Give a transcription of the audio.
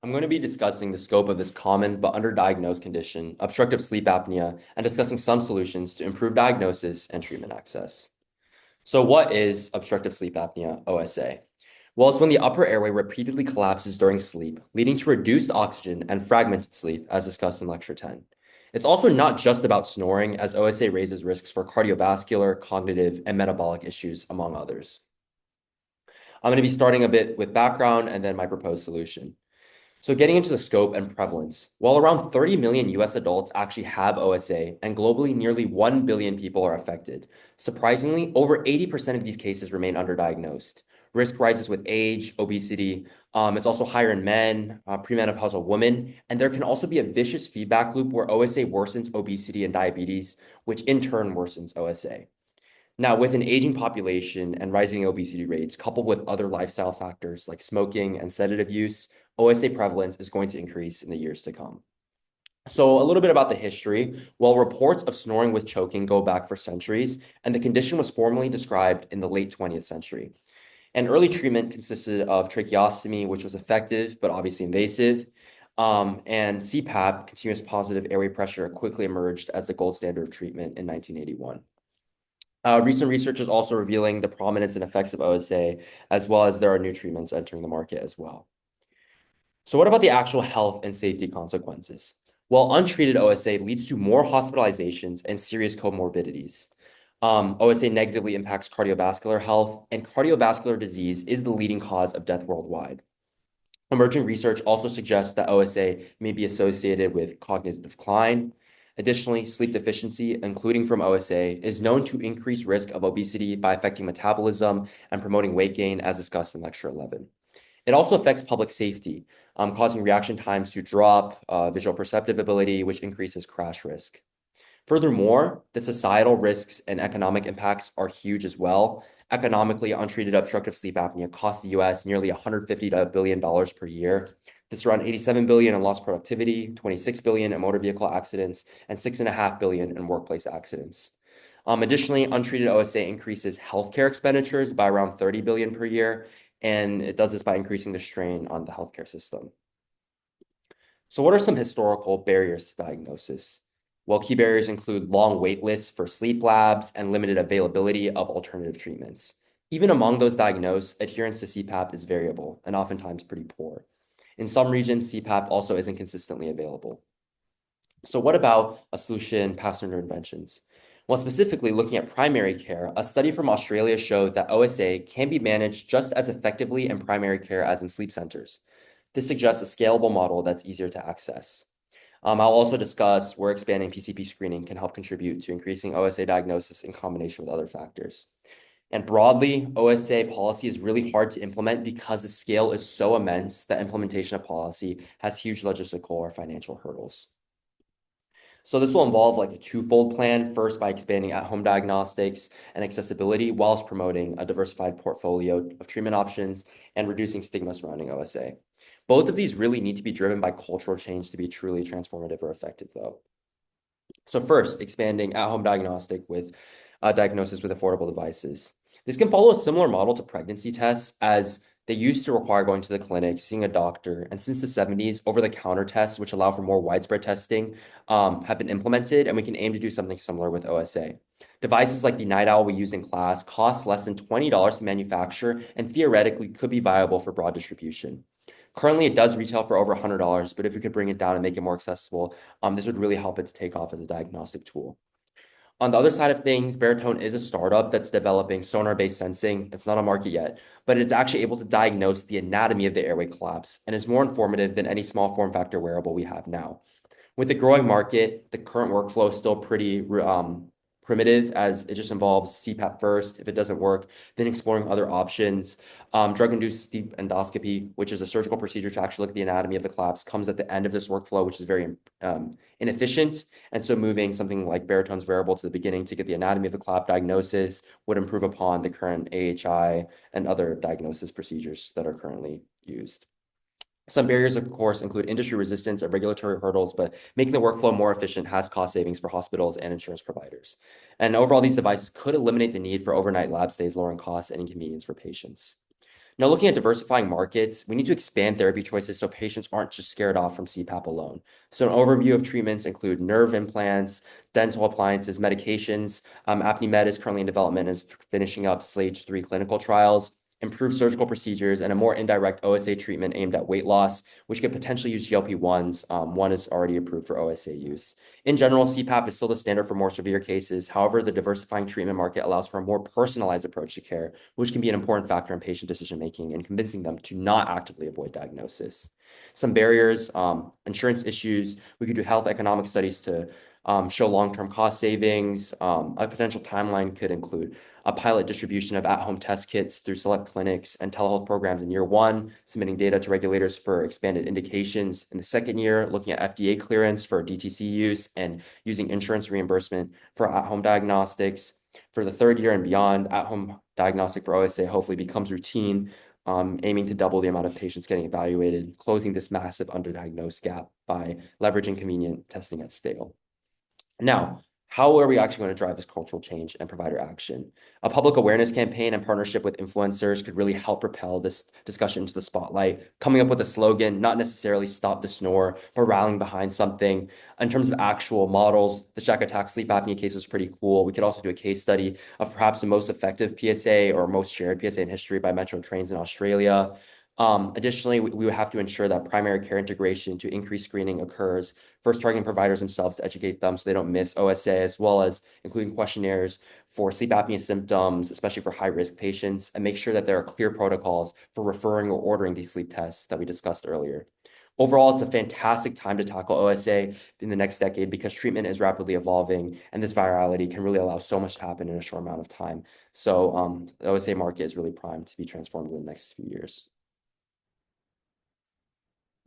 I'm going to be discussing the scope of this common but underdiagnosed condition, obstructive sleep apnea, and discussing some solutions to improve diagnosis and treatment access. So, what is obstructive sleep apnea, OSA? Well, it's when the upper airway repeatedly collapses during sleep, leading to reduced oxygen and fragmented sleep, as discussed in Lecture 10. It's also not just about snoring, as OSA raises risks for cardiovascular, cognitive, and metabolic issues, among others. I'm going to be starting a bit with background and then my proposed solution. So, getting into the scope and prevalence, while around 30 million US adults actually have OSA, and globally nearly 1 billion people are affected, surprisingly, over 80% of these cases remain underdiagnosed. Risk rises with age, obesity. It's also higher in men, premenopausal women, and there can also be a vicious feedback loop where OSA worsens obesity and diabetes, which in turn worsens OSA. Now, with an aging population and rising obesity rates, coupled with other lifestyle factors like smoking and sedative use, OSA prevalence is going to increase in the years to come. So, a little bit about the history. Well, reports of snoring with choking go back for centuries, and the condition was formally described in the late 20th century. And early treatment consisted of tracheostomy, which was effective but obviously invasive. And CPAP, continuous positive airway pressure, quickly emerged as the gold standard of treatment in 1981. Recent research is also revealing the prominence and effects of OSA, as well as there are new treatments entering the market as well. So, what about the actual health and safety consequences? Well, untreated OSA leads to more hospitalizations and serious comorbidities. OSA negatively impacts cardiovascular health, and cardiovascular disease is the leading cause of death worldwide. Emerging research also suggests that OSA may be associated with cognitive decline. Additionally, sleep deficiency, including from OSA, is known to increase risk of obesity by affecting metabolism and promoting weight gain, as discussed in Lecture 11. It also affects public safety, causing reaction times to drop, visual perceptive ability, which increases crash risk. Furthermore, the societal risks and economic impacts are huge as well. Economically, untreated obstructive sleep apnea costs the US nearly $150 billion per year. This is around 87 billion in lost productivity, 26 billion in motor vehicle accidents, and 6.5 billion in workplace accidents. Additionally, untreated OSA increases healthcare expenditures by around 30 billion per year, and it does this by increasing the strain on the healthcare system. So, what are some historical barriers to diagnosis? Well, key barriers include long wait lists for sleep labs and limited availability of alternative treatments. Even among those diagnosed, adherence to CPAP is variable and oftentimes pretty poor. In some regions, CPAP also isn't consistently available. So, what about a solution past interventions? Well, specifically looking at primary care, a study from Australia showed that OSA can be managed just as effectively in primary care as in sleep centers. This suggests a scalable model that's easier to access. I'll also discuss where expanding PCP screening can help contribute to increasing OSA diagnosis in combination with other factors. And broadly, OSA policy is really hard to implement because the scale is so immense that implementation of policy has huge logistical or financial hurdles. So this will involve like a twofold plan, first by expanding at-home diagnostics and accessibility whilst promoting a diversified portfolio of treatment options and reducing stigma surrounding OSA. Both of these really need to be driven by cultural change to be truly transformative or effective, though. So first, expanding at-home diagnostic with diagnosis with affordable devices. This can follow a similar model to pregnancy tests as they used to require going to the clinic, seeing a doctor, and since the 70s, over-the-counter tests, which allow for more widespread testing, have been implemented, and we can aim to do something similar with OSA. Devices like the Night Owl we used in class cost less than $20 to manufacture and theoretically could be viable for broad distribution. Currently, it does retail for over $100, but if we could bring it down and make it more accessible, this would really help it to take off as a diagnostic tool. On the other side of things, Baritone is a startup that's developing sonar-based sensing. It's not on market yet, but it's actually able to diagnose the anatomy of the airway collapse and is more informative than any small form factor wearable we have now. With the growing market, the current workflow is still pretty primitive as it just involves CPAP first. If it doesn't work, then exploring other options. Drug-induced sleep endoscopy, which is a surgical procedure to actually look at the anatomy of the collapse, comes at the end of this workflow, which is very inefficient. And so moving something like Baritone's wearable to the beginning to get the anatomy of the collapse diagnosis would improve upon the current AHI and other diagnosis procedures that are currently used. Some barriers, of course, include industry resistance and regulatory hurdles, but making the workflow more efficient has cost savings for hospitals and insurance providers. And overall, these devices could eliminate the need for overnight lab stays, lowering costs and inconvenience for patients. Now, looking at diversifying markets, we need to expand therapy choices so patients aren't just scared off from CPAP alone. So, an overview of treatments include nerve implants, dental appliances, medications. Apnimed is currently in development and is finishing up stage 3 clinical trials. Improved surgical procedures and a more indirect OSA treatment aimed at weight loss, which could potentially use GLP-1s. One is already approved for OSA use. In general, CPAP is still the standard for more severe cases. However, the diversifying treatment market allows for a more personalized approach to care, which can be an important factor in patient decision-making and convincing them to not actively avoid diagnosis. Some barriers, insurance issues. We could do health economic studies to show long-term cost savings. A potential timeline could include a pilot distribution of at-home test kits through select clinics and telehealth programs in year 1, submitting data to regulators for expanded indications. In the second year, looking at FDA clearance for DTC use and using insurance reimbursement for at-home diagnostics. For the third year and beyond, at-home diagnostic for OSA hopefully becomes routine, aiming to double the amount of patients getting evaluated, closing this massive underdiagnosed gap by leveraging convenient testing at scale. Now, how are we actually going to drive this cultural change and provider action? A public awareness campaign and partnership with influencers could really help propel this discussion to the spotlight. Coming up with a slogan, not necessarily stop the snore, but rallying behind something. In terms of actual models, the Shack Attack sleep apnea case was pretty cool. We could also do a case study of perhaps the most effective PSA or most shared PSA in history by Metro Trains in Australia. Additionally, we would have to ensure that primary care integration to increase screening occurs, first targeting providers themselves to educate them so they don't miss OSA, as well as including questionnaires for sleep apnea symptoms, especially for high-risk patients, and make sure that there are clear protocols for referring or ordering these sleep tests that we discussed earlier. Overall, it's a fantastic time to tackle OSA in the next decade because treatment is rapidly evolving, and this virality can really allow so much to happen in a short amount of time. So the OSA market is really primed to be transformed in the next few years.